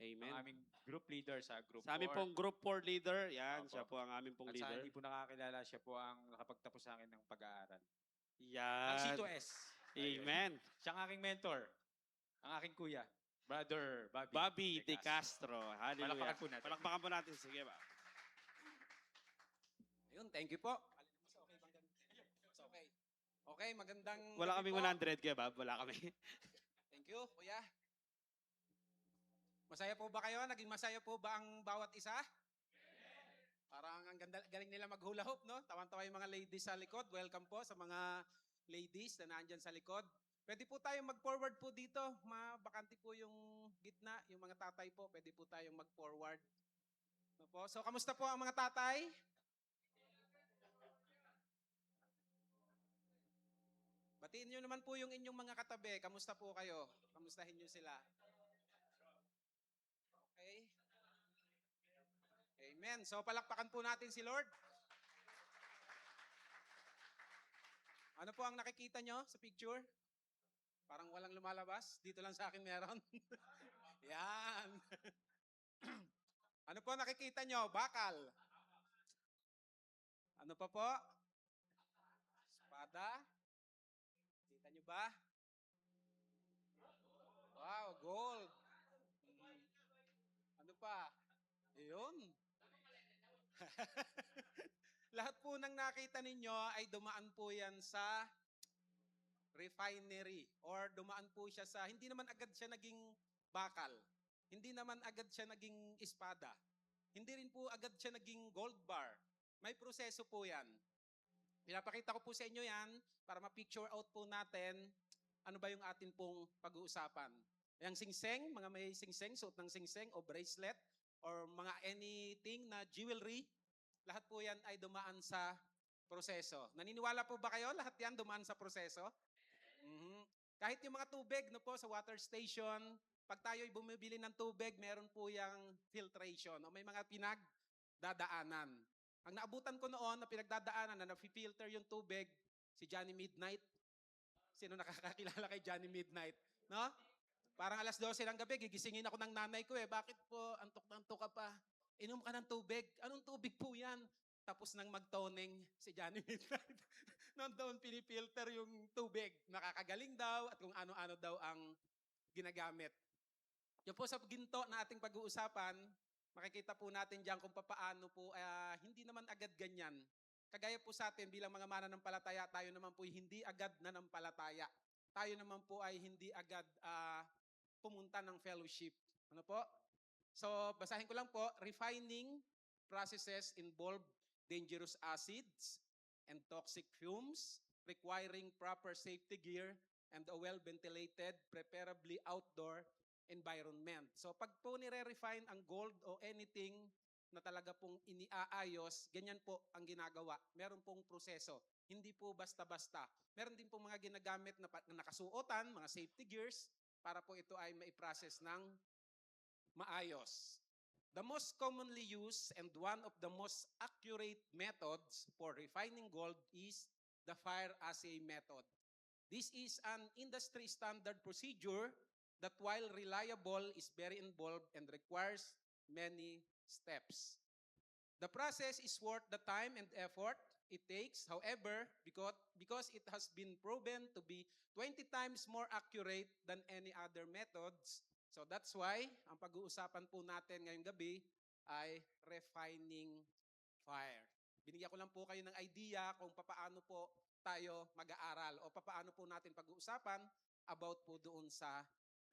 Ang Amen. aming group leader sa Group Sa amin 4. pong Group 4 leader, yan, Opo. siya po ang aming pong At sa leader. hindi po nakakilala, siya po ang nakapagtapos sa akin ng pag-aaral. Ng Yan. C2S. Ayun. Amen. Siya ang aking mentor. Ang aking kuya. Brother Bobby. Bobby De Castro. Hallelujah. Palakpakan po natin. Palakpakan po natin. Sige ba? Ayun, thank you po. It's okay. Okay, magandang Wala gabi kaming po. 100 kaya Bob. Wala kami. Thank you, kuya. Masaya po ba kayo? Naging masaya po ba ang bawat isa? Parang ang ganda, galing nila maghula hoop, no? Tawan-tawa yung mga ladies sa likod. Welcome po sa mga ladies na nandyan sa likod. Pwede po tayong mag-forward po dito. Mabakante po yung gitna. Yung mga tatay po, pwede po tayong mag-forward. No po? So, kamusta po ang mga tatay? Batiin nyo naman po yung inyong mga katabi. Kamusta po kayo? Kamustahin nyo sila. Okay? Amen. So palakpakan po natin si Lord. Ano po ang nakikita nyo sa picture? Parang walang lumalabas. Dito lang sa akin meron. Yan. Ano po nakikita nyo? Bakal. Ano pa po? Espada. Kita nyo ba? Wow, gold. Ano pa? Ayun. Lahat po ng nakita ninyo ay dumaan po yan sa refinery or dumaan po siya sa, hindi naman agad siya naging bakal. Hindi naman agad siya naging espada. Hindi rin po agad siya naging gold bar. May proseso po yan. Pinapakita ko po sa inyo yan para ma-picture out po natin ano ba yung atin pong pag-uusapan. Yung singseng, mga may singseng, suot ng singseng o bracelet or mga anything na jewelry, lahat po yan ay dumaan sa proseso. Naniniwala po ba kayo? Lahat yan dumaan sa proseso? Kahit yung mga tubig no po, sa water station, pag tayo'y bumibili ng tubig, meron po yung filtration o may mga pinagdadaanan. Ang naabutan ko noon na pinagdadaanan na na-filter yung tubig, si Johnny Midnight. Sino nakakakilala kay Johnny Midnight? No? Parang alas 12 ng gabi, gigisingin ako ng nanay ko eh. Bakit po, antok na antok ka pa? Inom ka ng tubig. Anong tubig po yan? Tapos nang magtoning si Johnny Midnight. Nandun pinipilter yung tubig. Nakakagaling daw at kung ano-ano daw ang ginagamit. Yan po sa ginto na ating pag-uusapan, makikita po natin diyan kung paano po, hindi naman agad ganyan. Kagaya po sa atin bilang mga mananampalataya, tayo naman po hindi agad nanampalataya. Tayo naman po ay hindi agad pumunta ng fellowship. Ano po? So, basahin ko lang po, refining processes involve dangerous acids and toxic fumes, requiring proper safety gear and a well-ventilated, preferably outdoor environment. So pag po nire-refine ang gold o anything na talaga pong iniaayos, ganyan po ang ginagawa. Meron pong proseso. Hindi po basta-basta. Meron din po mga ginagamit na nakasuotan, mga safety gears, para po ito ay maiprocess ng maayos. The most commonly used and one of the most accurate methods for refining gold is the fire assay method. This is an industry standard procedure that while reliable is very involved and requires many steps. The process is worth the time and effort it takes. However, because it has been proven to be 20 times more accurate than any other methods, so that's why ang pag-uusapan po natin ngayong gabi ay refining fire. Binigyan ko lang po kayo ng idea kung paano po tayo mag-aaral o paano po natin pag-uusapan about po doon sa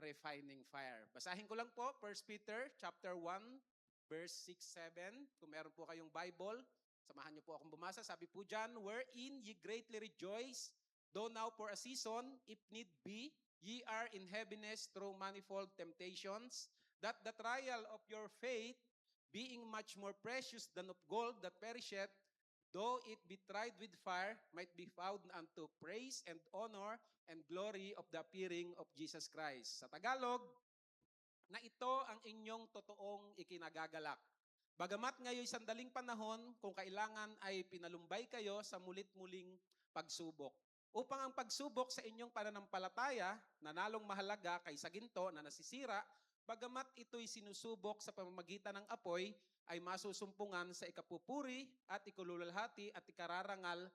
refining fire. Basahin ko lang po 1 Peter chapter 1 verse 6-7. Kung meron po kayong Bible, samahan niyo po akong bumasa. Sabi po dyan, wherein ye greatly rejoice, though now for a season, if need be, ye are in heaviness through manifold temptations, that the trial of your faith, being much more precious than of gold that perisheth, though it be tried with fire, might be found unto praise and honor and glory of the appearing of Jesus Christ. Sa Tagalog, na ito ang inyong totoong ikinagagalak. Bagamat ngayon sandaling panahon, kung kailangan ay pinalumbay kayo sa mulit-muling pagsubok. Upang ang pagsubok sa inyong pananampalataya, na nalong mahalaga kaysa ginto na nasisira, bagamat ito'y sinusubok sa pamamagitan ng apoy, ay masusumpungan sa ikapupuri at ikululhalhati at ikararangal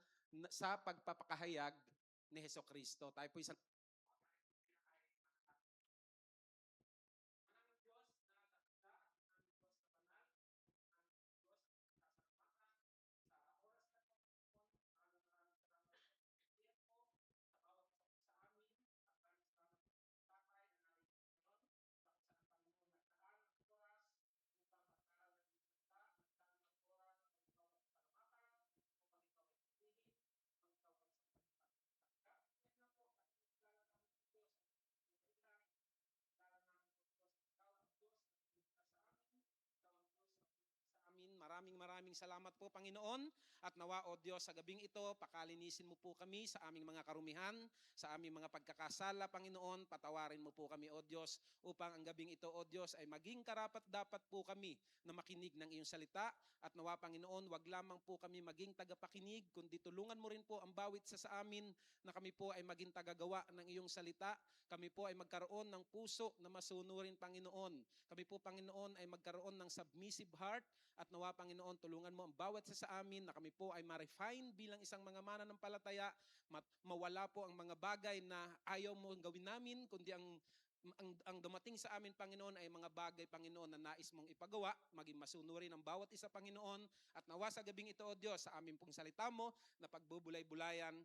sa pagpapakahayag ni Hesukristo. Tayo po isang maraming salamat po, Panginoon. At nawa, O Diyos, sa gabing ito, pakalinisin mo po kami sa aming mga karumihan, sa aming mga pagkakasala, Panginoon. Patawarin mo po kami, O Diyos, upang ang gabing ito, O Diyos, ay maging karapat-dapat po kami na makinig ng iyong salita. At nawa, Panginoon, wag lamang po kami maging tagapakinig, kundi tulungan mo rin po ang bawat sa amin na kami po ay maging tagagawa ng iyong salita. Kami po ay magkaroon ng puso na masunurin, Panginoon. Kami po, Panginoon, ay magkaroon ng submissive heart. At nawa, Panginoon, tulungan mo ang bawat sa amin na kami po ay ma-refine bilang isang mga mananampalataya, mawala po ang mga bagay na ayaw mo gawin namin, kundi ang dumating sa amin, Panginoon, ay mga bagay, Panginoon, na nais mong ipagawa, maging masunurin ang bawat isa, Panginoon. At nawa sa gabing ito, O Diyos, sa amin pong salita mo na pagbubulay-bulayan,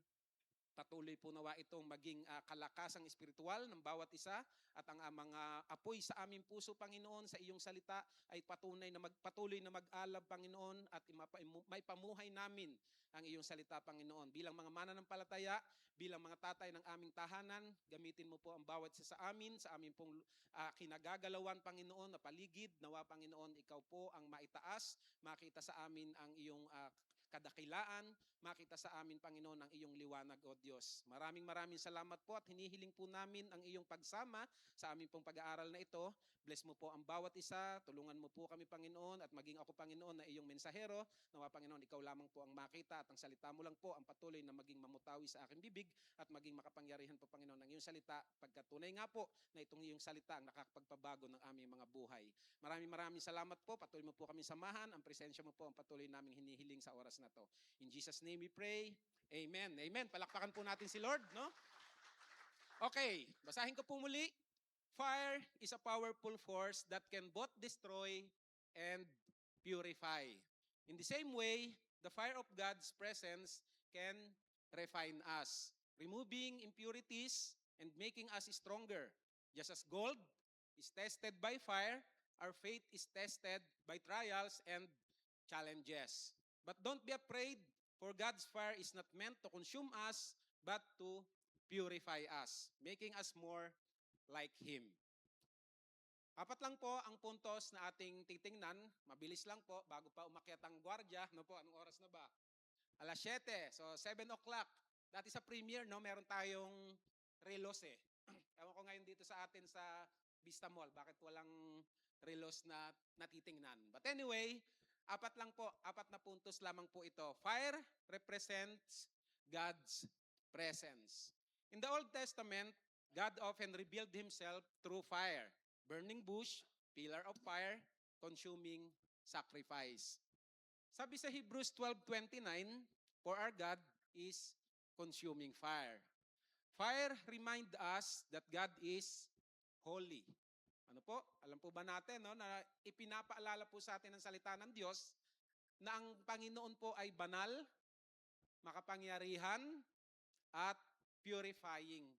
patuloy po nawa itong maging kalakasang espiritual ng bawat isa at ang mga apoy sa aming puso, Panginoon, sa iyong salita ay patuloy na mag-alab, Panginoon, at may pamuhay namin ang iyong salita, Panginoon. Bilang mga mananampalataya, bilang mga tatay ng aming tahanan, gamitin mo po ang bawat isa sa amin pong kinagagalawan, Panginoon, na paligid. Nawa, Panginoon, ikaw po ang maitaas, makita sa amin ang iyong kadakilaan, makita sa amin, Panginoon, ang iyong liwanag, O Diyos. Maraming salamat po at hinihiling po namin ang iyong pagsama sa aming pong pag-aaral na ito. Bless mo po ang bawat isa, tulungan mo po kami, Panginoon, at maging ako, Panginoon, na iyong mensahero. Nawa, Panginoon, ikaw lamang po ang makita at ang salita mo lang po ang patuloy na maging mamutawi sa aking bibig at maging makapangyarihan po, Panginoon, ng iyong salita, pagkatunay nga po na itong iyong salita ang nakakapagpabago ng aming mga buhay. Maraming salamat po, patuloy mo po kami samahan, ang presensya mo po ang patuloy naming hinihiling sa oras na to. In Jesus' name we pray. Amen. Amen. Palakpakan po natin si Lord, no? Okay, basahin ko po muli. Fire is a powerful force that can both destroy and purify. In the same way, the fire of God's presence can refine us, removing impurities and making us stronger. Just as gold is tested by fire, our faith is tested by trials and challenges. But don't be afraid, for God's fire is not meant to consume us, but to purify us, making us more like Him. Apat lang po ang puntos na ating titingnan. Mabilis lang po, bago pa umakyat ang gwardiya. Ano po, anong oras na ba? 7:00. So, 7 o'clock. Dati sa premiere, no, meron tayong relos eh. Ewan ko ngayon dito sa atin sa Vista Mall, bakit walang relos na natitingnan. But anyway, apat na puntos lamang po ito. Fire represents God's presence. In the Old Testament, God often revealed Himself through fire, burning bush, pillar of fire, consuming sacrifice. Sabi sa Hebrews 12:29, for our God is consuming fire. Fire remind us that God is holy. Ano po? Alam po ba natin, no, na ipinapaalala po sa atin ng salita ng Diyos na ang Panginoon po ay banal, makapangyarihan, at purifying.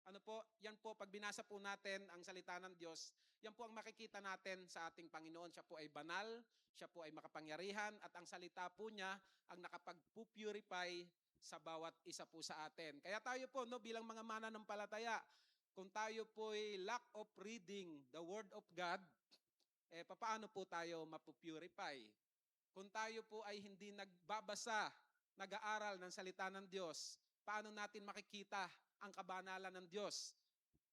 Ano po? Yan po, pag binasa po natin ang salita ng Diyos, yan po ang makikita natin sa ating Panginoon. Siya po ay banal, siya po ay makapangyarihan, at ang salita po niya ang nakapag-purify sa bawat isa po sa atin. Kaya tayo po, no, bilang mga mananampalataya, kung tayo po ay lack of reading the Word of God, paano po tayo mapupurify? Kung tayo po ay hindi nagbabasa, nag-aaral ng salita ng Diyos, paano natin makikita ang kabanalan ng Diyos?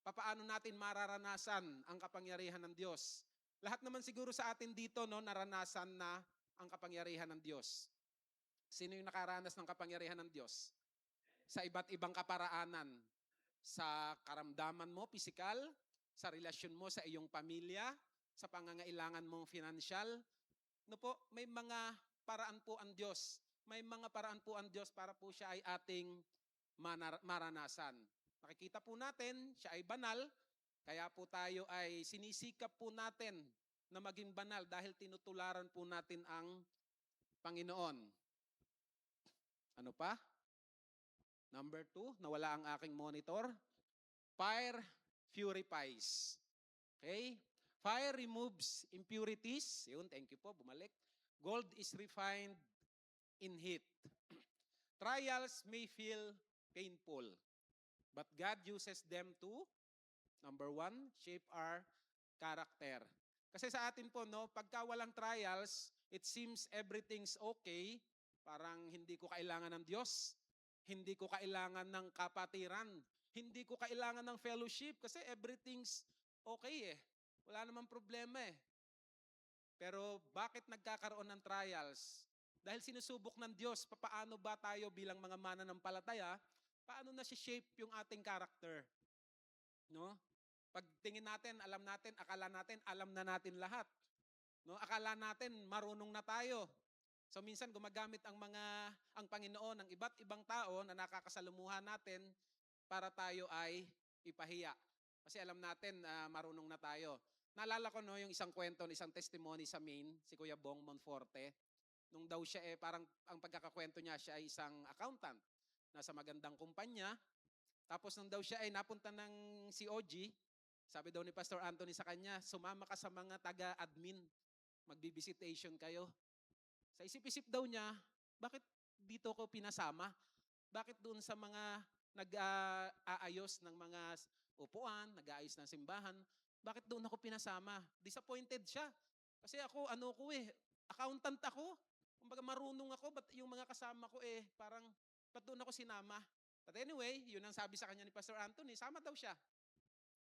Paano natin mararanasan ang kapangyarihan ng Diyos? Lahat naman siguro sa atin dito, no, naranasan na ang kapangyarihan ng Diyos. Sino yung nakaranas ng kapangyarihan ng Diyos? Sa iba't ibang kaparaanan. Sa karamdaman mo, pisikal, sa relasyon mo sa iyong pamilya, sa pangangailangan mong financial. No po, may mga paraan po ang Diyos. May mga paraan po ang Diyos para po siya ay ating maranasan. Nakikita po natin, siya ay banal, kaya po tayo ay sinisikap po natin na maging banal dahil tinutularan po natin ang Panginoon. Ano pa? Number 2, nawala ang aking monitor. Fire purifies. Okay? Fire removes impurities. Yun, thank you po, bumalik. Gold is refined in heat. Trials may feel painful, but God uses them to, number 1, shape our character. Kasi sa atin po, no, pagka walang trials, it seems everything's okay. Parang hindi ko kailangan ng Diyos. Hindi ko kailangan ng kapatiran. Hindi ko kailangan ng fellowship kasi everything's okay eh. Wala namang problema eh. Pero bakit nagkakaroon ng trials? Dahil sinusubok ng Diyos, paano ba tayo bilang mga mananampalataya, paano na shape yung ating character? No? Pag tingin natin, akala natin, alam na natin lahat. No? Akala natin, marunong na tayo. So minsan gumagamit ang Panginoon ng iba't ibang tao na nakakasalumuhan natin para tayo ay ipahiya. Kasi alam natin, marunong na tayo. Naalala ko no, yung isang kwento, isang testimony sa Maine, si Kuya Bong Monforte. Nung daw siya parang ang pagkakakwento niya, siya ay isang accountant. Nasa magandang kumpanya. Tapos nung daw siya ay napunta ng COG, sabi daw ni Pastor Anthony sa kanya, sumama ka sa mga taga-admin. Magbibisitation kayo. Sa isip-isip daw niya, bakit dito ko pinasama? Bakit doon sa mga nag-aayos ng mga upuan, nag-aayos ng simbahan, bakit doon ako pinasama? Disappointed siya. Kasi ako, accountant ako. Kumbaga marunong ako, but yung mga kasama ko parang, ba't doon ako sinama? But anyway, yun ang sabi sa kanya ni Pastor Anthony, sama daw siya.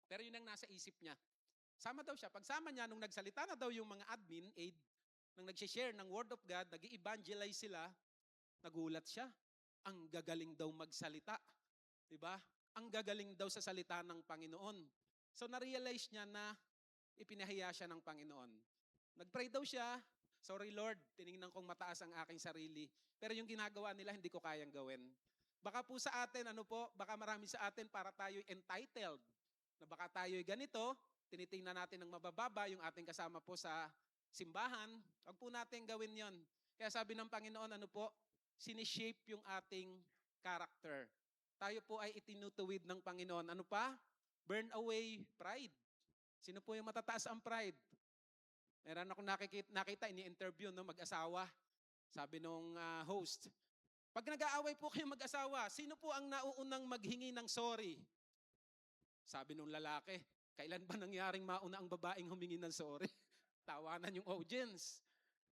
Pero yun ang nasa isip niya. Sama daw siya. Pagsama niya, nung nagsalita na daw yung mga admin, aid, nang nag-share ng Word of God, nag-evangelize sila, nagulat siya. Ang gagaling daw magsalita. Diba? Ang gagaling daw sa salita ng Panginoon. So na-realize niya na ipinahiya siya ng Panginoon. Nag-pray daw siya, sorry Lord, tiningnan kong mataas ang aking sarili. Pero yung ginagawa nila, hindi ko kayang gawin. Baka po sa atin, baka marami sa atin para tayo'y entitled. Na baka tayo'y ganito, tinitingnan natin ng mabababa yung ating kasama po sa simbahan. Huwag po natin gawin yon. Kaya sabi ng Panginoon, sinishape yung ating character. Tayo po ay itinutuwid ng Panginoon. Ano pa? Burn away pride. Sino po yung matataas ang pride? Meron akong nakita ini-interview no, mag-asawa. Sabi nung host, pag nag-aaway po kayo mag-asawa, sino po ang nauunang maghingi ng sorry? Sabi nung lalaki, kailan ba nangyaring mauna ang babaeng humingi ng sorry? Tawanan yung audience.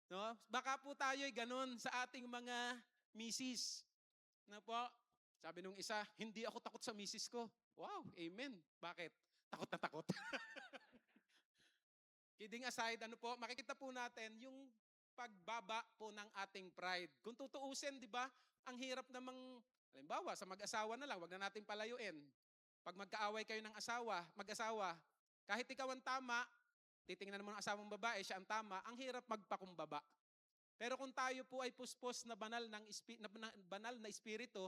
No? Baka po tayo'y ganun sa ating mga misis. Na po, sabi nung isa, hindi ako takot sa misis ko. Wow, amen. Bakit? Takot na takot. Kidding aside, makikita po natin yung pagbaba po ng ating pride. Kung tutuusin, di ba, ang hirap namang, halimbawa, sa mag-asawa na lang, wag na natin palayuin. Pag magkaaway kayo ng mag-asawa, kahit ikaw ang tama, titingnan mo ng asawang babae, siya ang tama, ang hirap magpakumbaba. Pero kung tayo po ay puspos na banal na espiritu,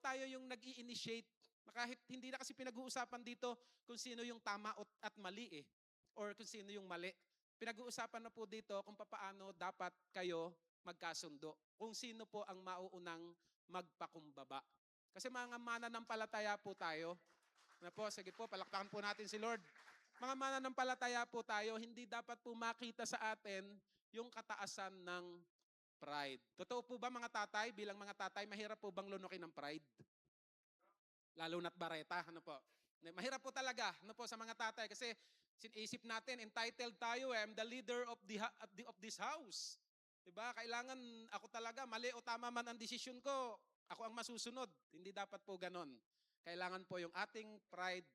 tayo yung nag-i-initiate. Kahit hindi na kasi pinag-uusapan dito kung sino yung tama at mali or kung sino yung mali. Pinag-uusapan na po dito kung paano dapat kayo magkasundo. Kung sino po ang mauunang magpakumbaba. Kasi mga mananampalataya po tayo. Sige po, palakpakan po natin si Lord. Mga mananampalataya po tayo, hindi dapat po makita sa atin yung kataasan ng pride. Totoo po ba mga tatay, bilang mga tatay, mahirap po bang lunukin ng pride? Lalo na't bareta, Mahirap po talaga, sa mga tatay kasi isip natin, entitled tayo I'm the leader of this house. Diba? Kailangan ako talaga, mali o tama man ang desisyon ko, ako ang masusunod. Hindi dapat po ganon. Kailangan po yung ating pride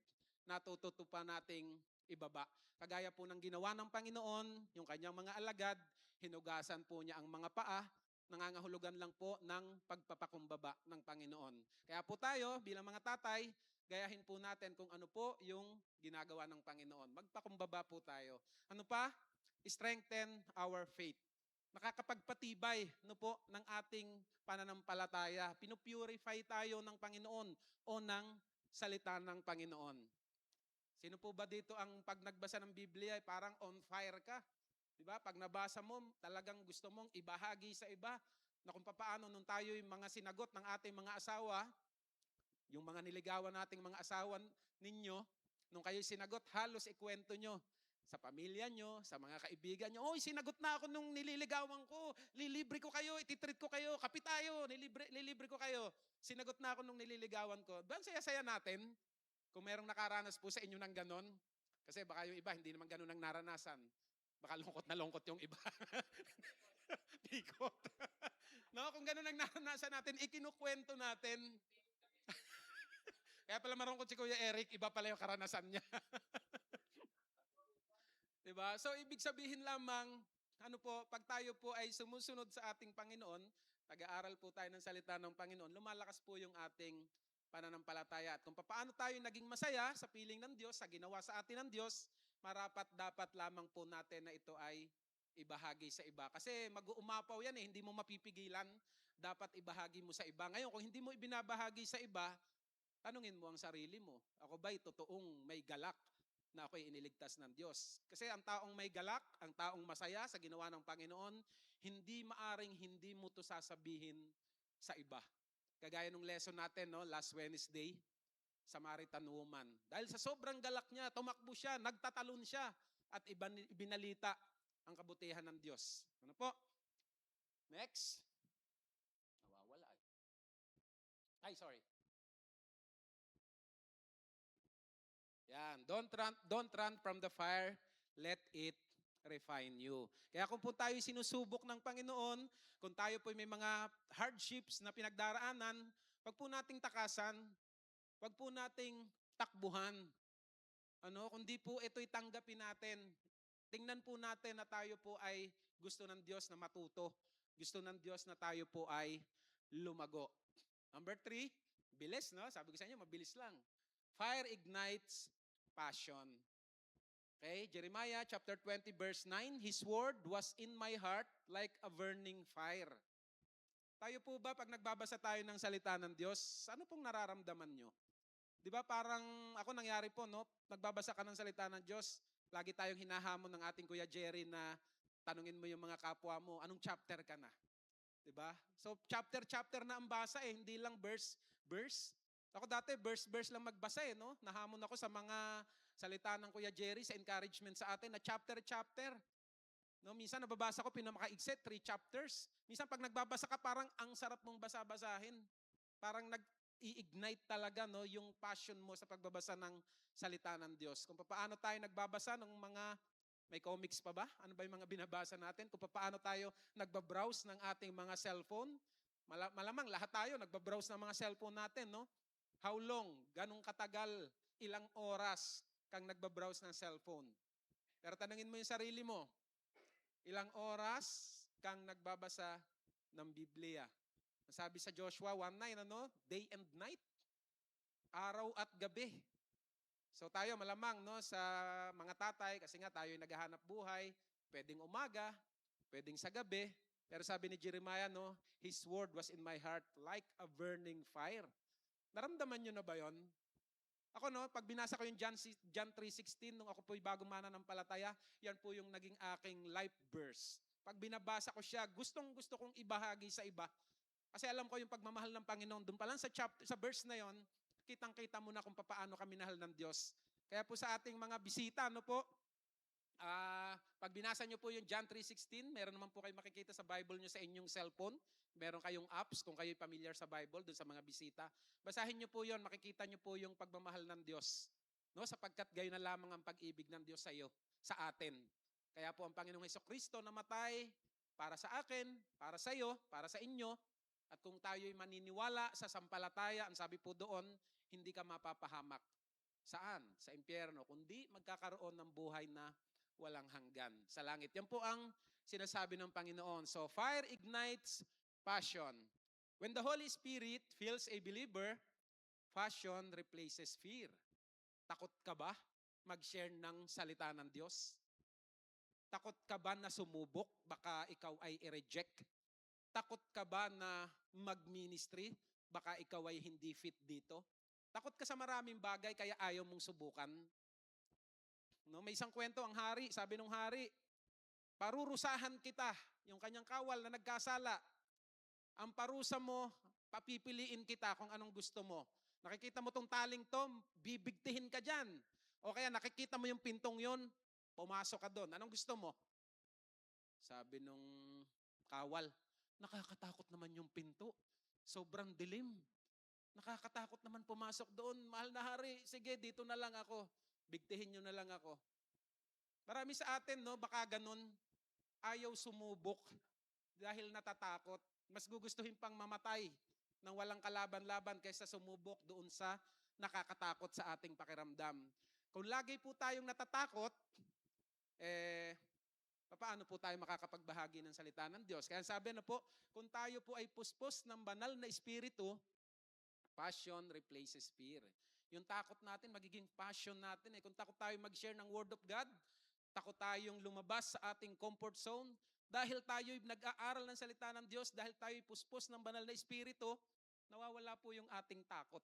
na tututupan nating ibaba. Kagaya po ng ginawa ng Panginoon, yung kanyang mga alagad, hinugasan po niya ang mga paa, nangangahulugan lang po ng pagpapakumbaba ng Panginoon. Kaya po tayo, bilang mga tatay, gayahin po natin kung ano po yung ginagawa ng Panginoon. Magpakumbaba po tayo. Ano pa? Strengthen our faith. Nakakapagpatibay po ng ating pananampalataya. Pinupurify tayo ng Panginoon o ng salita ng Panginoon. Sino po ba dito ang pag nagbasa ng Biblia ay parang on fire ka? Diba? Pag nabasa mo, talagang gusto mong ibahagi sa iba na kung paano nung tayo yung mga sinagot ng ating mga asawa, yung mga niligawan nating mga asawa ninyo, nung kayo sinagot, halos ikwento nyo sa pamilya nyo, sa mga kaibigan nyo, oy, sinagot na ako nung nililigawan ko, lilibre ko kayo, ititreat ko kayo, kapi tayo, lilibre ko kayo. Sinagot na ako nung nililigawan ko. Ba, saya-saya natin kung merong nakaranas po sa inyo ng ganon. Kasi baka yung iba, hindi naman ganon ang naranasan. Baka lungkot na lungkot yung iba. Pikot. No, kung ganon ang naranasan natin, ikinukwento natin. Kaya pala marungkot si Kuya Eric, iba pala yung karanasan niya. Diba? So, ibig sabihin lamang, ano po, pag tayo po ay sumusunod sa ating Panginoon, nag-aaral po tayo ng salita ng Panginoon, lumalakas po yung ating pananampalataya. At kung paano tayo naging masaya sa piling ng Diyos, sa ginawa sa atin ng Diyos, marapat dapat lamang po natin na ito ay ibahagi sa iba. Kasi mag-uumapaw yan hindi mo mapipigilan. Dapat ibahagi mo sa iba. Ngayon, kung hindi mo ibinabahagi sa iba, tanungin mo ang sarili mo. Ako ba'y totoong may galak na ako'y iniligtas ng Diyos? Kasi ang taong may galak, ang taong masaya sa ginawa ng Panginoon, hindi maaring hindi mo to sasabihin sa iba. Kagaya nung lesson natin, no, last Wednesday, Samaritan woman. Dahil sa sobrang galak niya, tumakbo siya, nagtatalon siya, at ibinalita ang kabutihan ng Diyos. Ano po? Next. Nawawala. Ay, sorry. Yan. Don't run from the fire. Let it refine you. Kaya kung po tayo sinusubok ng Panginoon, kung tayo po may mga hardships na pinagdaraanan, wag po nating takasan, wag po nating takbuhan. Kundi po ito'y tanggapin natin. Tingnan po natin na tayo po ay gusto ng Diyos na matuto. Gusto ng Diyos na tayo po ay lumago. Number 3, bilis, no? Sabi ko sa inyo, mabilis lang. Fire ignites passion. Okay, Jeremiah chapter 20 verse 9, His word was in my heart like a burning fire. Tayo po ba pag nagbabasa tayo ng salita ng Diyos, ano pong nararamdaman nyo? Di ba parang ako nangyari po, no? Nagbabasa ka ng salita ng Diyos, lagi tayong hinahamon ng ating Kuya Jerry na tanungin mo yung mga kapwa mo, anong chapter ka na? Di ba? So chapter na ang basa hindi lang verse. Ako dati verse lang magbasa no? Nahamon ako sa mga salita ng Kuya Jerry sa encouragement sa atin na chapter. No, minsan nababasa ko pinamakaigse 3 chapters. Minsan pag nagbabasa ka parang ang sarap mong basa-basahin. Parang nag-i-ignite talaga no yung passion mo sa pagbabasa ng salita ng Diyos. Kung paano tayo nagbabasa ng mga may comics pa ba? Ano ba yung mga binabasa natin? Kung paano tayo nagbabrowse ng ating mga cellphone? Malamang lahat tayo nagbabrowse ng mga cellphone natin, no? How long? Ganong katagal? Ilang oras kang nagbabrowse ng cellphone? Pero tanungin mo yung sarili mo, ilang oras kang nagbabasa ng Biblia? Sabi sa Joshua 1:9, day and night, araw at gabi. So tayo malamang no sa mga tatay kasi nga tayo ay naghahanap buhay, pwedeng umaga, pwedeng sa gabi, pero sabi ni Jeremiah no, His word was in my heart like a burning fire. Naramdaman niyo na ba 'yon? Ako no, pag binasa ko yung John 3:16 nung ako po'y bagong mananampalataya, yan po yung naging aking life verse. Pag binabasa ko siya, gustong-gusto kong ibahagi sa iba. Kasi alam ko yung pagmamahal ng Panginoon. Doon pa lang sa verse na yon, kitang-kita mo na kung paano ka minahal ng Diyos. Kaya po sa ating mga bisita, pag binasa nyo po yung John 3:16, meron naman po kayo makikita sa Bible nyo sa inyong cellphone. Meron kayong apps kung kayo'y familiar sa Bible doon sa mga bisita. Basahin nyo po yon, makikita nyo po yung pagmamahal ng Diyos. No, sapagkat gayon na lamang ang pag-ibig ng Diyos sa iyo, sa atin. Kaya po ang Panginoong Hesukristo namatay para sa akin, para sa iyo, para sa inyo. At kung tayo'y maniniwala sa sampalataya, ang sabi po doon, hindi ka mapapahamak. Saan? Sa impyerno. Kundi magkakaroon ng buhay na walang hanggan sa langit. Yan po ang sinasabi ng Panginoon. So, fire ignites passion. When the Holy Spirit fills a believer, Passion replaces fear. Takot ka ba mag-share ng salita ng Diyos? Takot ka ba na sumubok? Baka ikaw ay i-reject. Takot ka ba na mag-ministry? Baka ikaw ay hindi fit dito. Takot ka sa maraming bagay kaya ayaw mong subukan. No, may isang kwento ang hari, sabi nung hari, parurusahan kita, yung kanyang kawal na nagkasala. Ang parusa mo, papipiliin kita kung anong gusto mo. Nakikita mo tong taling to, bibigtihin ka dyan. O kaya nakikita mo yung pintong yon, pumasok ka doon. Anong gusto mo? Sabi nung kawal, nakakatakot naman yung pinto. Sobrang dilim. Nakakatakot naman pumasok doon. Mahal na hari, sige, dito na lang ako. Bigtihin nyo na lang ako. Marami sa atin, no, baka ganun, ayaw sumubok dahil natatakot. Mas gugustuhin pang mamatay nang walang kalaban-laban kaysa sumubok doon sa nakakatakot sa ating pakiramdam. Kung lagi po tayong natatakot, paano po tayo makakapagbahagi ng salita ng Diyos? Kaya sabi na po, kung tayo po ay puspos ng banal na espiritu, passion replaces fear. Yung takot natin, magiging passion natin. Kung takot tayo mag-share ng Word of God, takot tayong lumabas sa ating comfort zone, dahil tayo'y nag-aaral ng salita ng Diyos, dahil tayo'y puspos ng banal na espiritu, nawawala po yung ating takot.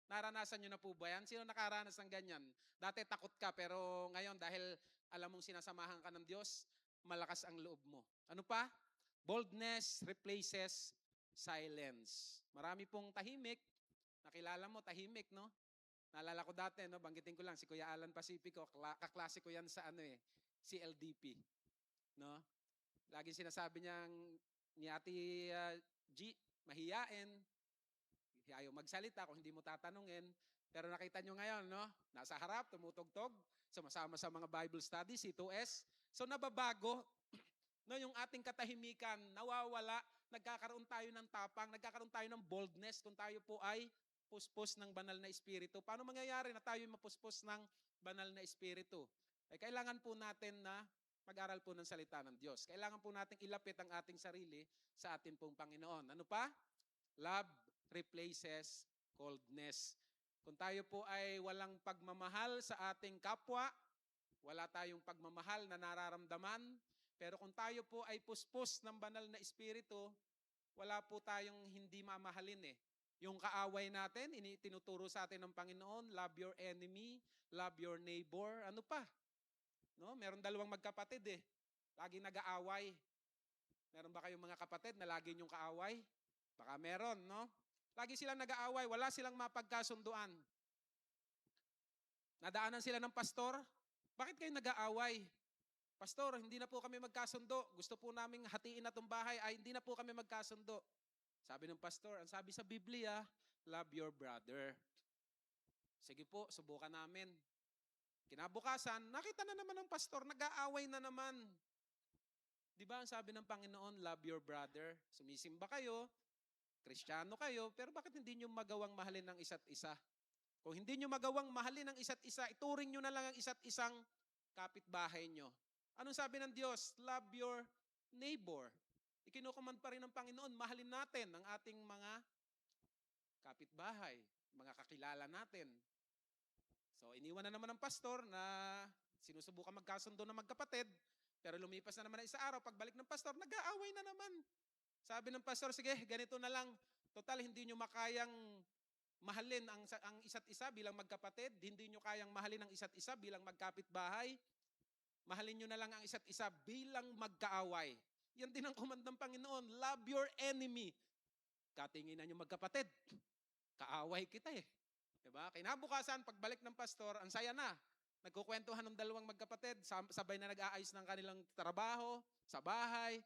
Naranasan nyo na po ba yan? Sino nakaranas ng ganyan? Dati takot ka, pero ngayon dahil alam mong sinasamahan ka ng Diyos, malakas ang loob mo. Ano pa? Boldness replaces silence. Marami pong tahimik. Nakilala mo, tahimik, no? Naalala ko dati, no? Banggitin ko lang, si Kuya Alan Pacifico, kaklase ko yan sa CLDP. No? Laging sinasabi niyang ni Ate G, mahiyain, ayaw magsalita kung hindi mo tatanungin. Pero nakita nyo ngayon, no? Nasa harap, tumutugtog, sumasama sa mga Bible studies, C2S. So nababago, no, yung ating katahimikan, nawawala, nagkakaroon tayo ng tapang, nagkakaroon tayo ng boldness kung tayo po ay puspos ng banal na espiritu. Paano mangyayari na tayo mapuspos ng banal na espiritu? Kailangan po natin na mag-aral po ng salita ng Diyos. Kailangan po natin ilapit ang ating sarili sa ating pong Panginoon. Ano pa? Love replaces coldness. Kung tayo po ay walang pagmamahal sa ating kapwa, wala tayong pagmamahal na nararamdaman, pero kung tayo po ay puspos ng banal na espiritu, wala po tayong hindi mamahalin. Yung kaaway natin, tinuturo sa atin ng Panginoon, love your enemy, love your neighbor. Ano pa? No? Meron dalawang magkapatid laging nag-aaway. Meron ba kayong mga kapatid na lagi niyong kaaway? Baka meron, no? Lagi silang nag-aaway, wala silang mapagkasunduan. Nadaanan sila ng pastor, bakit kayo nag-aaway? Pastor, hindi na po kami magkasundo. Gusto po naming hatiin na itong bahay, ay hindi na po kami magkasundo. Sabi ng pastor, ang sabi sa Biblia, love your brother. Sige po, subukan namin. Kinabukasan, nakita na naman ng pastor, nag-aaway na naman. Di ba ang sabi ng Panginoon, love your brother? Sumisimba kayo, Kristiyano kayo, pero bakit hindi nyo magawang mahalin ng isa't isa? Kung hindi nyo magawang mahalin ng isa't isa, ituring nyo na lang ang isa't isang kapitbahay nyo. Anong sabi ng Diyos? Love your neighbor. Ikinukumand pa rin ng Panginoon, mahalin natin ang ating mga kapitbahay, mga kakilala natin. So, iniwan na naman ng pastor na sinusubukan magkasundo na magkapatid, pero lumipas na naman ang isa araw, pagbalik ng pastor, nag-aaway na naman. Sabi ng pastor, sige, ganito na lang. Total, hindi nyo makayang mahalin ang isa't isa bilang magkapatid, hindi nyo kayang mahalin ang isa't isa bilang magkapitbahay, mahalin nyo na lang ang isa't isa bilang magkaaway. Yan din ang command ng Panginoon, love your enemy. Katinginan nyo magkapatid, kaaway kita Diba? Kinabukasan, pagbalik ng pastor, ang saya na. Nagkukwentuhan ng dalawang magkapatid, sabay na nag-aayos ng kanilang trabaho, sa bahay.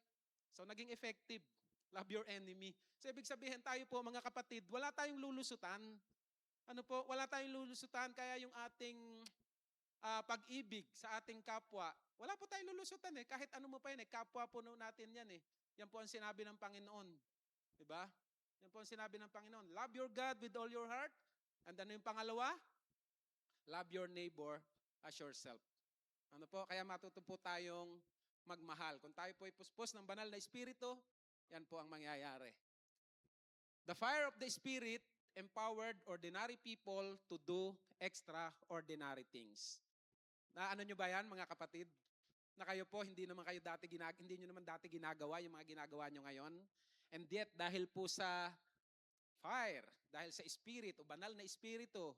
So, naging effective. Love your enemy. So, ibig sabihin tayo po, mga kapatid, wala tayong lulusutan. Ano po? Wala tayong lulusutan, kaya yung ating pag-ibig sa ating kapwa, wala po tayong lulusutan Kahit ano mo pa yan kapwa po natin yan Yan po ang sinabi ng Panginoon. Diba? Yan po ang sinabi ng Panginoon. Love your God with all your heart. And ano yung pangalawa? Love your neighbor as yourself. Ano po? Kaya matuto po tayong magmahal. Kung tayo po ay puspos ng banal na espiritu, yan po ang mangyayari. The fire of the Spirit empowered ordinary people to do extraordinary things. Na ano nyo ba yan, mga kapatid? Na kayo po, hindi nyo naman dati ginagawa yung mga ginagawa nyo ngayon. And yet, dahil po sa fire, dahil sa spirit o banal na espiritu,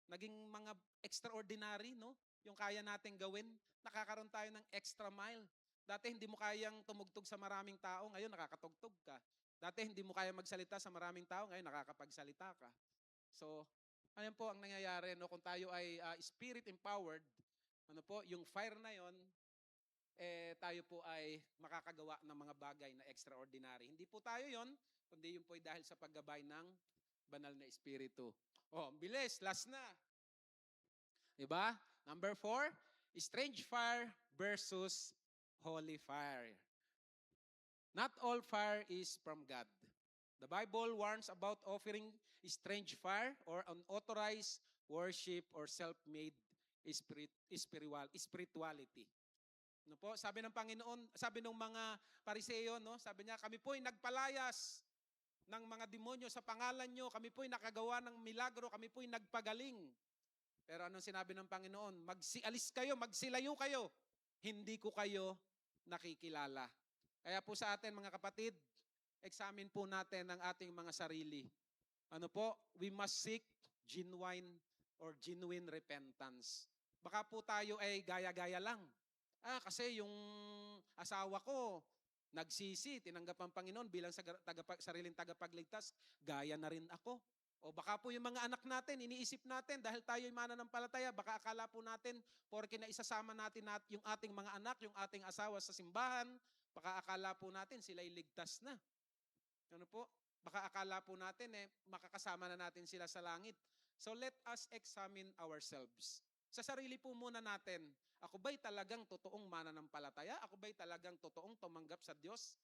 naging mga extraordinary, no? Yung kaya nating gawin, nakakaroon tayo ng extra mile. Dati hindi mo kayang tumugtog sa maraming tao, ngayon nakakatugtog ka. Dati hindi mo kaya magsalita sa maraming tao, ngayon nakakapagsalita ka. So, ano po ang nangyayari, no? Kung tayo ay spirit empowered, ano po, yung fire na yon, tayo po ay makakagawa ng mga bagay na extraordinary. Hindi po tayo yon, kundi yun po ay dahil sa paggabay ng banal na espiritu. Oh, bilis, last na. Diba? Number 4, strange fire versus holy fire. Not all fire is from God. The Bible warns about offering strange fire or unauthorized worship or self-made spirituality. No po, sabi ng Panginoon, sabi ng mga Pariseo, no, sabi niya, kami po ay nagpalayas ng mga demonyo sa pangalan nyo, kami po ay nakagawa ng milagro, kami po ay nagpagaling. Pero anong sinabi ng Panginoon? Magsialis kayo, magsilayo kayo. Hindi ko kayo nakikilala. Kaya po sa atin mga kapatid, examine po natin ang ating mga sarili. Ano po? We must seek genuine repentance. Baka po tayo ay gaya-gaya lang. Kasi yung asawa ko, nagsisi, tinanggap ang Panginoon bilang sariling tagapagligtas, gaya na rin ako. O baka po yung mga anak natin, iniisip natin dahil tayo'y mananampalataya, baka akala po natin, porke na isasama natin yung ating mga anak, yung ating asawa sa simbahan, baka akala po natin sila'y ligtas na. Ano po? Baka akala po natin makakasama na natin sila sa langit. So let us examine ourselves. Sa sarili po muna natin, ako ba'y talagang totoong mananampalataya? Ako ba'y talagang totoong tumanggap sa Diyos?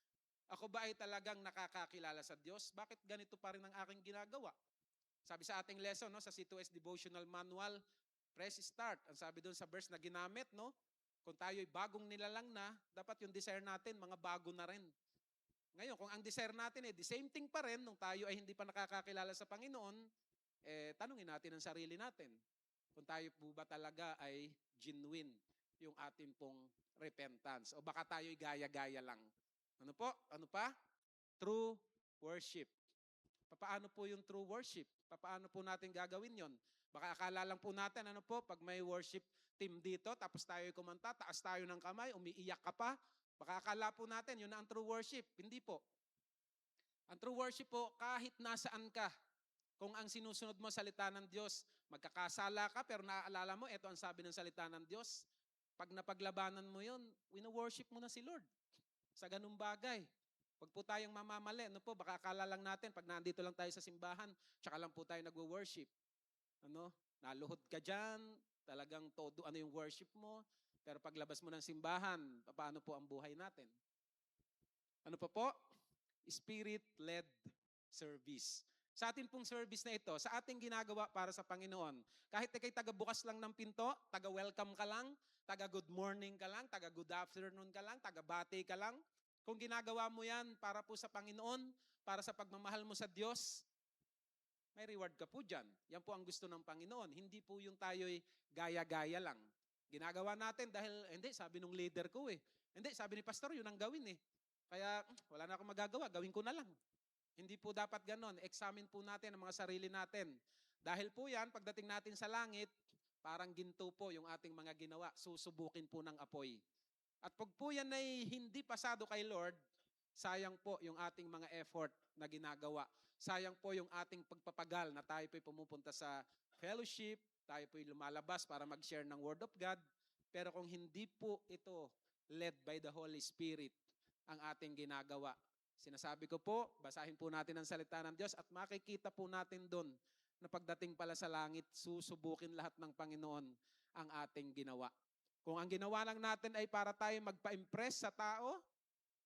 Ako ba ay talagang nakakakilala sa Diyos? Bakit ganito pa rin ang aking ginagawa? Sabi sa ating lesson, no, sa C2S Devotional Manual, press start. Ang sabi doon sa verse na ginamit, no, kung tayo'y bagong nilalang na, dapat yung desire natin, mga bago na rin. Ngayon, kung ang desire natin the same thing pa rin, nung tayo ay hindi pa nakakakilala sa Panginoon, tanungin natin ang sarili natin. Kung tayo po ba talaga ay genuine yung ating pong repentance. O baka tayo'y gaya-gaya lang. Ano po? Ano pa? True worship. Paano po yung true worship? Paano po natin gagawin yon? Baka akala lang po natin, ano po, pag may worship team dito, tapos tayo'y kumanta, taas tayo ng kamay, umiiyak ka pa, baka akala po natin, yun na ang true worship. Hindi po. Ang true worship po, kahit nasaan ka, kung ang sinusunod mo salita ng Diyos, magkakasala ka, pero naaalala mo, ito ang sabi ng salita ng Diyos, pag napaglabanan mo yun, wino-worship mo na si Lord. Sa ganung bagay. Pag po tayong mamamali, ano po, baka akala lang natin, pag nandito lang tayo sa simbahan, tsaka lang po tayo nagwo-worship. Ano? Naluhod ka dyan, talagang todo ano yung worship mo, pero paglabas mo ng simbahan, paano po ang buhay natin? Ano pa po? Spirit-led service. Sa ating pong service na ito, sa ating ginagawa para sa Panginoon, kahit ikay taga-bukas lang ng pinto, taga-welcome ka lang, taga-good morning ka lang, taga-good afternoon ka lang, taga-bati ka lang, kung ginagawa mo yan para po sa Panginoon, para sa pagmamahal mo sa Diyos, may reward ka po dyan. Yan po ang gusto ng Panginoon. Hindi po yung tayo'y gaya-gaya lang. Ginagawa natin dahil, hindi, sabi nung leader ko Hindi, sabi ni pastor, yun ang gawin Kaya, wala na akong magagawa, gawin ko na lang. Hindi po dapat ganon. Examine po natin ang mga sarili natin. Dahil po yan, pagdating natin sa langit, parang ginto po yung ating mga ginawa. Susubukin po ng apoy. At pag po yan ay hindi pasado kay Lord, sayang po yung ating mga effort na ginagawa. Sayang po yung ating pagpapagal na tayo po'y pumupunta sa fellowship, tayo po'y lumalabas para mag-share ng Word of God. Pero kung hindi po ito led by the Holy Spirit ang ating ginagawa, sinasabi ko po, basahin po natin ang salita ng Diyos at makikita po natin doon na pagdating pala sa langit, susubukin lahat ng Panginoon ang ating ginawa. Kung ang ginawa lang natin ay para tayo magpa-impress sa tao,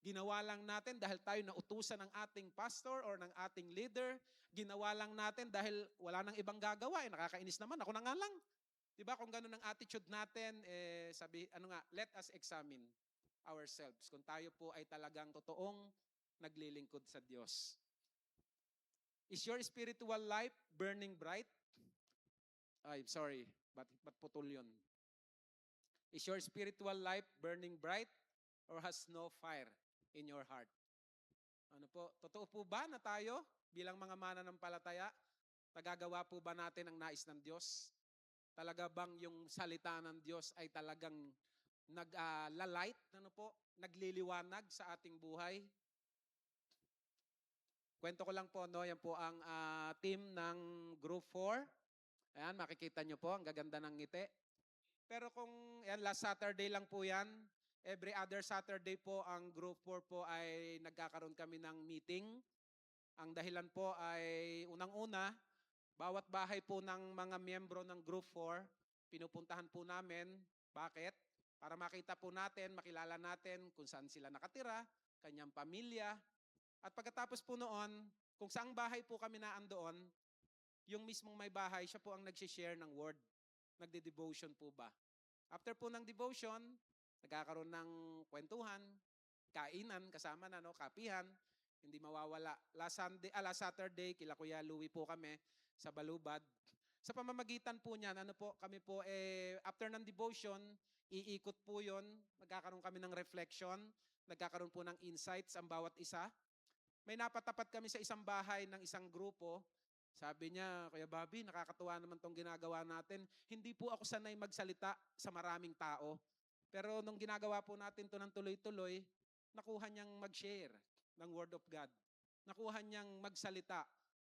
ginawa lang natin dahil tayo nautusan ng ating pastor or ng ating leader, ginawa lang natin dahil wala nang ibang gagawa, nakakainis naman, ako na nga lang. Diba? Kung ganun ang attitude natin, let us examine ourselves. Kung tayo po ay talagang totoong naglilingkod sa Diyos. Is your spiritual life burning bright? I'm sorry, but putol yun. Is your spiritual life burning bright or has no fire in your heart? Ano po, totoo po ba na tayo bilang mga mananampalataya, nagagawa po ba natin ang nais ng Diyos? Talaga bang yung salita ng Diyos ay talagang naglalight, ano po, nagliliwanag sa ating buhay? Kwento ko lang po, no, yan po ang team ng Group 4. Ayan, makikita nyo po, ang gaganda ng ngiti. Pero kung yan, last Saturday lang po yan, every other Saturday po, ang Group 4 po ay nagkakaroon kami ng meeting. Ang dahilan po ay unang-una, bawat bahay po ng mga miyembro ng Group 4, pinupuntahan po namin. Bakit? Para makita po natin, makilala natin kung saan sila nakatira, kanyang pamilya. At pagkatapos po noon, kung saang bahay po kami naandoon, yung mismong may bahay, siya po ang nagsishare ng word. Nagde-devotion po ba? After po ng devotion, nagkakaroon ng kwentuhan, kainan, kasama na, no, kapihan, hindi mawawala. Last Saturday, kila Kuya Louie po kami sa Balubad. Sa pamamagitan po niyan, ano po, kami po, after ng devotion, iikot po yon, nagkakaroon kami ng reflection, nagkakaroon po ng insights ang bawat isa. May napatapat kami sa isang bahay ng isang grupo. Sabi niya, Kuya Bobby, nakakatuwa naman tong ginagawa natin. Hindi po ako sanay magsalita sa maraming tao. Pero nung ginagawa po natin to ng tuloy-tuloy, nakuha niyang mag-share ng Word of God. Nakuha niyang magsalita.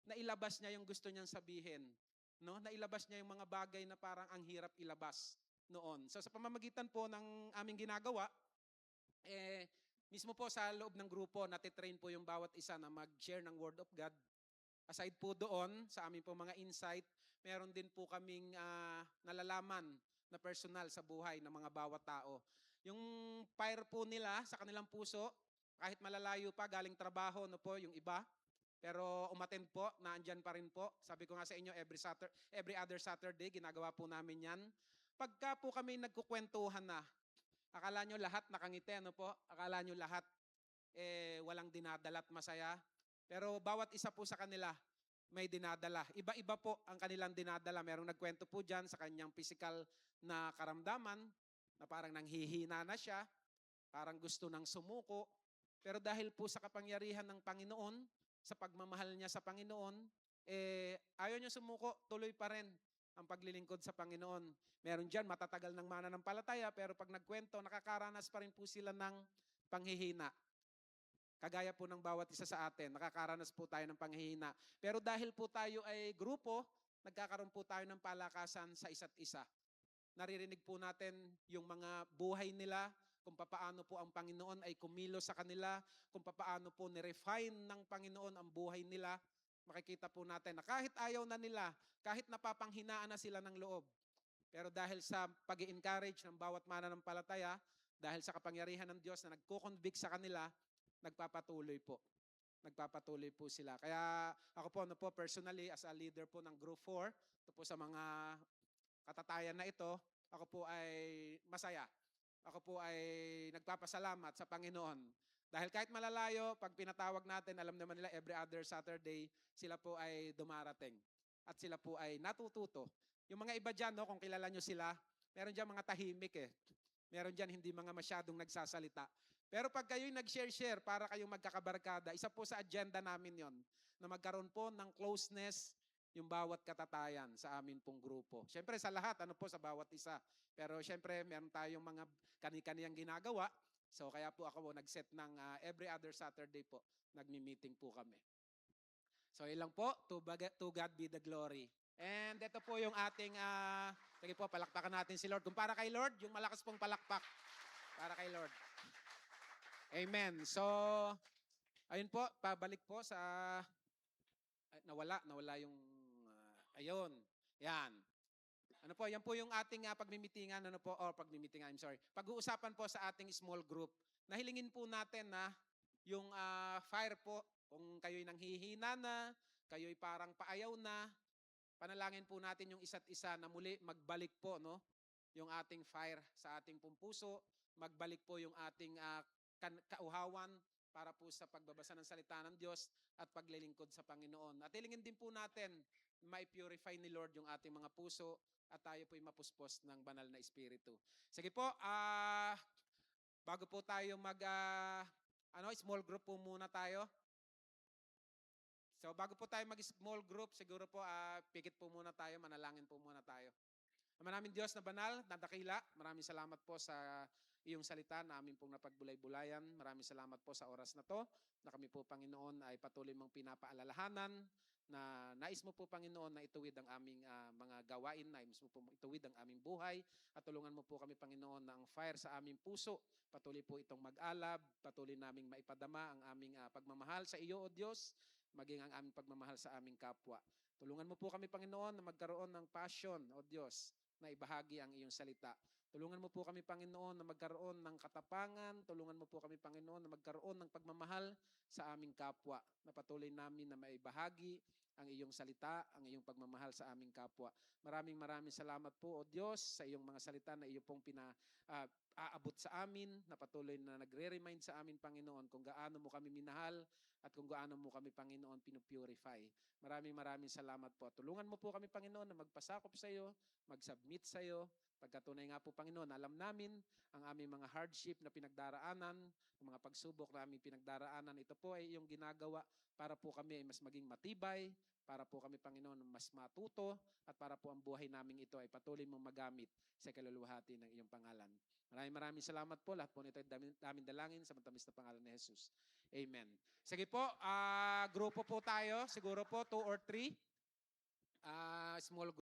Nailabas niya yung gusto niyang sabihin. No? Nailabas niya yung mga bagay na parang ang hirap ilabas noon. So sa pamamagitan po ng aming ginagawa, mismo po sa loob ng grupo, natitrain po yung bawat isa na mag-share ng Word of God. Aside po doon, sa aming po mga insight, meron din po kaming nalalaman na personal sa buhay ng mga bawat tao. Yung fire po nila sa kanilang puso, kahit malalayo pa, galing trabaho, no po, yung iba, pero umattend po, naandyan pa rin po. Sabi ko nga sa inyo, every other Saturday, ginagawa po namin yan. Pagka po kami nagkukwentuhan na, akala nyo lahat nakangiti, ano po? Akala nyo lahat walang dinadala at masaya. Pero bawat isa po sa kanila may dinadala. Iba-iba po ang kanilang dinadala. Merong nagkwento po dyan sa kanyang physical na karamdaman na parang nanghihina na siya, parang gusto nang sumuko. Pero dahil po sa kapangyarihan ng Panginoon, sa pagmamahal niya sa Panginoon, ayaw niya sumuko, tuloy pa rin ang paglilingkod sa Panginoon. Meron dyan, matatagal ng mananampalataya, pero pag nagkwento, nakakaranas pa rin po sila ng panghihina. Kagaya po ng bawat isa sa atin, nakakaranas po tayo ng panghihina. Pero dahil po tayo ay grupo, nagkakaroon po tayo ng palakasan sa isa't isa. Naririnig po natin yung mga buhay nila, kung papaano po ang Panginoon ay kumilos sa kanila, kung papaano po ni-refine ng Panginoon ang buhay nila. Makikita po natin na kahit ayaw na nila, kahit napapanghinaan na sila ng loob, pero dahil sa pag-i-encourage ng bawat mananampalataya, dahil sa kapangyarihan ng Diyos na nagko-convict sa kanila, nagpapatuloy po. Nagpapatuloy po sila. Kaya ako po, no po, personally, as a leader po ng Group 4, ito po sa mga katatayan na ito, ako po ay masaya. Ako po ay nagpapasalamat sa Panginoon. Dahil kahit malalayo, pag pinatawag natin, alam naman nila every other Saturday, sila po ay dumarating. At sila po ay natututo. Yung mga iba dyan, no, kung kilala nyo sila, meron dyan mga tahimik eh. Meron dyan hindi mga masyadong nagsasalita. Pero pag kayo'y nag-share-share para kayong magkakabarkada, isa po sa agenda namin yon na magkaroon po ng closeness yung bawat katatayan sa amin pong grupo. Siyempre sa lahat, ano po, sa bawat isa. Pero siyempre, meron tayong mga kani-kaniyang ginagawa. So kaya po ako nag-set ng every other Saturday po, nagmi-meeting po kami. So ilang po, to God be the glory. And ito po yung ating, sige po, palakpakan natin si Lord. Kung para kay Lord, yung malakas pong palakpak. Para kay Lord. Amen. So, ayun po, pabalik po sa, nawala yung, ayun, yan. Ano po, yan po yung ating pagmimitingan, ano po, or pagmimitingan, I'm sorry. Pag-uusapan po sa ating small group. Nahilingin po natin na yung fire po, kung kayo'y nanghihina na, kayo'y parang paayaw na, panalangin po natin yung isa't isa na muli magbalik po, no? Yung ating fire sa ating pong puso, magbalik po yung ating kauhawan para po sa pagbabasa ng salita ng Diyos at paglilingkod sa Panginoon. At hilingin din po natin mai-purify ni Lord yung ating mga puso at tayo po'y mapuspos ng banal na Espiritu. Sige po, bago po tayo small group po muna tayo. So bago po tayo mag-small group, siguro po pikit po muna tayo, manalangin po muna tayo. Ama namin Diyos na banal, na dakila, maraming salamat po sa iyong salita na amin pong napagbulay-bulayan. Maraming salamat po sa oras na to, na kami po Panginoon ay patuloy mong pinapaalalahanan, na nais mo po Panginoon na ituwid ang aming mga gawain, nais mo po ituwid ang aming buhay, at tulungan mo po kami Panginoon na ang fire sa aming puso, patuloy po itong mag-alab, patuloy naming maipadama ang aming pagmamahal sa iyo, O Diyos, maging ang aming pagmamahal sa aming kapwa. Tulungan mo po kami Panginoon na magkaroon ng passion, O Diyos, na ibahagi ang iyong salita. Tulungan mo po kami Panginoon na magkaroon ng katapangan, tulungan mo po kami Panginoon na magkaroon ng pagmamahal sa aming kapwa, na patuloy namin na maibahagi ang iyong salita, ang iyong pagmamahal sa aming kapwa. Maraming salamat po, O Diyos, sa iyong mga salita na iyo pong aabot sa amin, na patuloy na nagre-remind sa amin, Panginoon, kung gaano mo kami minahal at kung gaano mo kami, Panginoon, pinupurify. Maraming salamat po. Tulungan mo po kami, Panginoon, na magpasakop sa iyo, mag-submit sa iyo. Pagkatunay nga po, Panginoon, alam namin ang aming mga hardship na pinagdaraanan, ang mga pagsubok na aming pinagdaraanan. Ito po ay iyong ginagawa para po kami ay mas maging matibay, para po kami, Panginoon, mas matuto, at para po ang buhay namin ito ay patuloy mong magamit sa kaluluhati ng iyong pangalan. Maraming salamat po. Lahat po nito ay daming dalangin sa matamis na pangalan ni Jesus. Amen. Sige po, grupo po tayo. Siguro po 2 or 3. Small group.